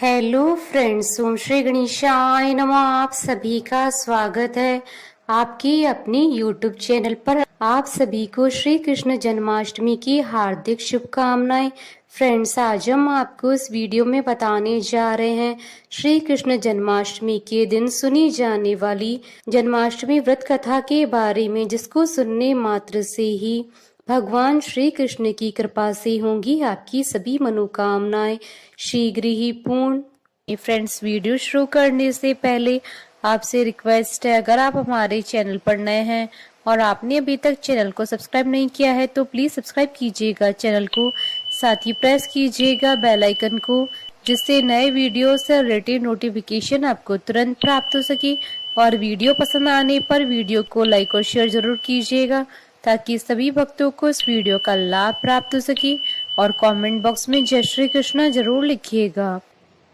Hello friends, ओम श्री गणेशाय नमः। आप सभी का स्वागत है आपकी अपनी यूट्यूब चैनल पर। आप सभी को श्री कृष्ण जन्माष्टमी की हार्दिक शुभकामनाएं। फ्रेंड्स, आज हम आपको इस वीडियो में बताने जा रहे हैं श्री कृष्ण जन्माष्टमी के दिन सुनी जाने वाली जन्माष्टमी व्रत कथा के बारे में, जिसको सुनने मात्र से ही भगवान श्री कृष्ण की कृपा से होंगी आपकी सभी मनोकामनाएं शीघ्र ही पूर्ण। फ्रेंड्स, वीडियो शुरू करने से पहले आपसे रिक्वेस्ट है, अगर आप हमारे चैनल पर नए हैं और आपने अभी तक चैनल को सब्सक्राइब नहीं किया है तो प्लीज सब्सक्राइब कीजिएगा चैनल को, साथ ही प्रेस कीजिएगा बेल आइकन को, जिससे नए वीडियो से रिलेटेड नोटिफिकेशन आपको तुरंत प्राप्त हो सके। और वीडियो पसंद आने पर वीडियो को लाइक और शेयर जरूर कीजिएगा ताकि सभी भक्तों को इस वीडियो का लाभ प्राप्त हो सके। और कमेंट बॉक्स में जय श्री कृष्ण जरूर लिखिएगा।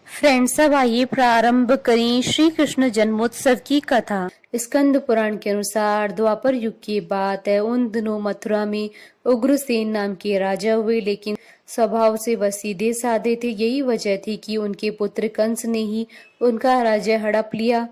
फ्रेंड्स, अब आइए प्रारंभ करें श्री कृष्ण जन्मोत्सव की कथा। स्कंद पुराण के अनुसार द्वापर युग की बात है। उन दिनों मथुरा में उग्रसेन नाम के राजा हुए, लेकिन स्वभाव से वह सीधे साधे थे। यही वजह थी कि उनके पुत्र कंस ने ही उनका राज्य हड़प लिया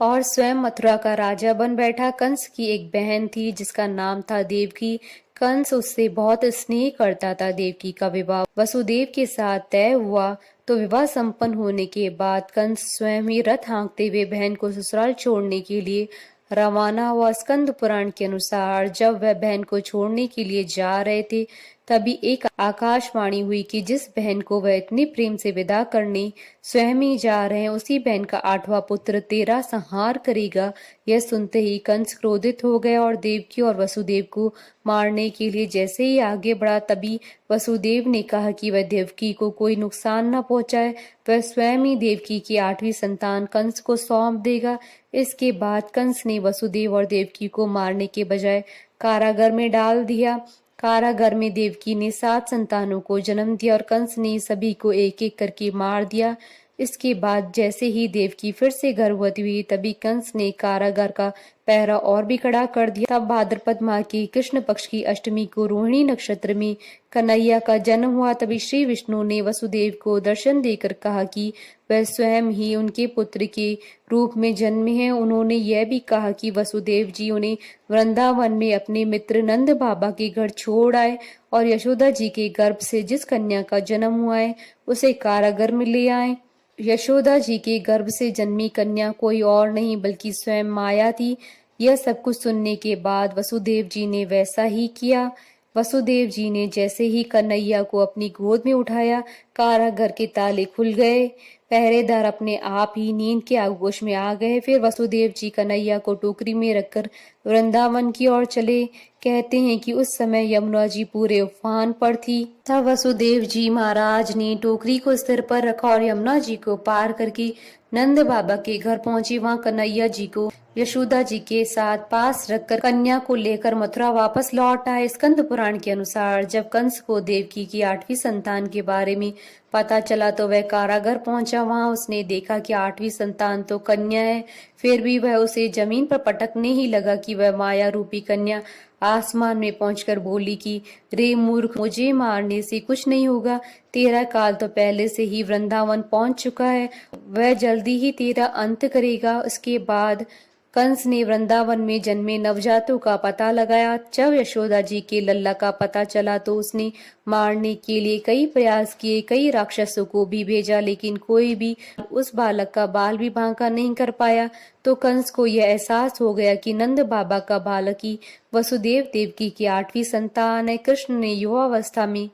और स्वयं मथुरा का राजा बन बैठा। कंस की एक बहन थी जिसका नाम था देवकी। कंस उससे बहुत स्नेह करता था। देवकी का विवाह वसुदेव के साथ तय हुआ तो विवाह संपन्न होने के बाद कंस स्वयं ही रथ हाँकते हुए बहन को ससुराल छोड़ने के लिए रवाना हुआ। स्कंद पुराण के अनुसार जब वह बहन को छोड़ने के लिए जा रहे थे, तभी एक आकाशवाणी हुई कि जिस बहन को वह इतने प्रेम से विदा करने स्वयं ही जा रहे हैं, उसी बहन का 8वां पुत्र तेरा संहार करेगा। यह सुनते ही कंस क्रोधित हो गया और देवकी और वसुदेव को मारने के लिए जैसे ही आगे बढ़ा, तभी वसुदेव ने कहा कि वह देवकी को कोई नुकसान न पहुंचाए। वह स्वयं ही देवकी की 8वीं संतान कंस को सौंप देगा। इसके बाद कंस ने वसुदेव और देवकी को मारने के बजाय कारागार में डाल दिया। कारागार में देवकी ने 7 संतानों को जन्म दिया और कंस ने सभी को एक एक करके मार दिया। इसके बाद जैसे ही देवकी फिर से गर्भवती हुई, तभी कंस ने कारागार का पहरा और भी कड़ा कर दिया। तब भाद्रपद माह की कृष्ण पक्ष की अष्टमी को रोहिणी नक्षत्र में कन्हैया का जन्म हुआ। तभी श्री विष्णु ने वसुदेव को दर्शन देकर कहा कि वह स्वयं ही उनके पुत्र के रूप में जन्मे हैं। उन्होंने यह भी कहा कि वसुदेव जी उन्हें वृंदावन में अपने मित्र नंद बाबा के घर छोड़ आए और यशोदा जी के गर्भ से जिस कन्या का जन्म हुआ है उसे कारागार में ले आए। यशोदा जी के गर्भ से जन्मी कन्या कोई और नहीं बल्कि स्वयं माया थी। यह सब कुछ सुनने के बाद वसुदेव जी ने वैसा ही किया। वसुदेव जी ने जैसे ही कन्हैया को अपनी गोद में उठाया, कारागार के ताले खुल गए। पहरेदार अपने आप ही नींद के आगोश में आ गए। फिर वसुदेव जी कन्हैया को टोकरी में रखकर वृंदावन की ओर चले। कहते हैं कि उस समय यमुना जी पूरे उफान पर थी। तब वसुदेव जी महाराज ने टोकरी को सिर पर रखा और यमुना जी को पार करके नंद बाबा के घर पहुंचे। वहां कन्हैया जी को यशोदा जी के साथ पास रखकर कन्या को लेकर मथुरा वापस लौट आए। स्कंद पुराण के अनुसार जब कंस को देवकी की 8वीं संतान के बारे में पता चला तो वह कारागार पहुंचा। वहां उसने देखा कि 8वीं संतान तो कन्या है, फिर भी वह उसे जमीन पर पटकने ही लगा कि वह माया रूपी कन्या आसमान में पहुंचकर बोली कि रे मूर्ख, मुझे मारने से कुछ नहीं होगा। तेरा काल तो पहले से ही वृंदावन पहुंच चुका है, वह जल्दी ही तेरा अंत करेगा। उसके बाद कंस ने वृंदावन में जन्मे नवजातों का पता लगाया। जब यशोदा जी के लल्ला का पता चला तो उसने मारने के लिए कई प्रयास किए, कई राक्षसों को भी भेजा, लेकिन कोई भी उस बालक का बाल भी बांका नहीं कर पाया। तो कंस को यह एहसास हो गया कि नंद बाबा का बालक ही वसुदेव देवकी की 8वीं संतान है। कृष्ण ने युवावस्था में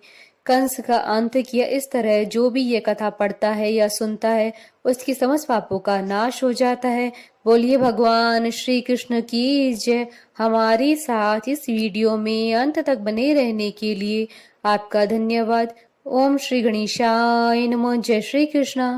कंस का अंत किया। इस तरह जो भी ये कथा पढ़ता है या सुनता है उसकी समस्त पापों का नाश हो जाता है। बोलिए भगवान श्री कृष्ण की जय। हमारे साथ इस वीडियो में अंत तक बने रहने के लिए आपका धन्यवाद। ओम श्री गणेशाय नमः। जय श्री कृष्ण।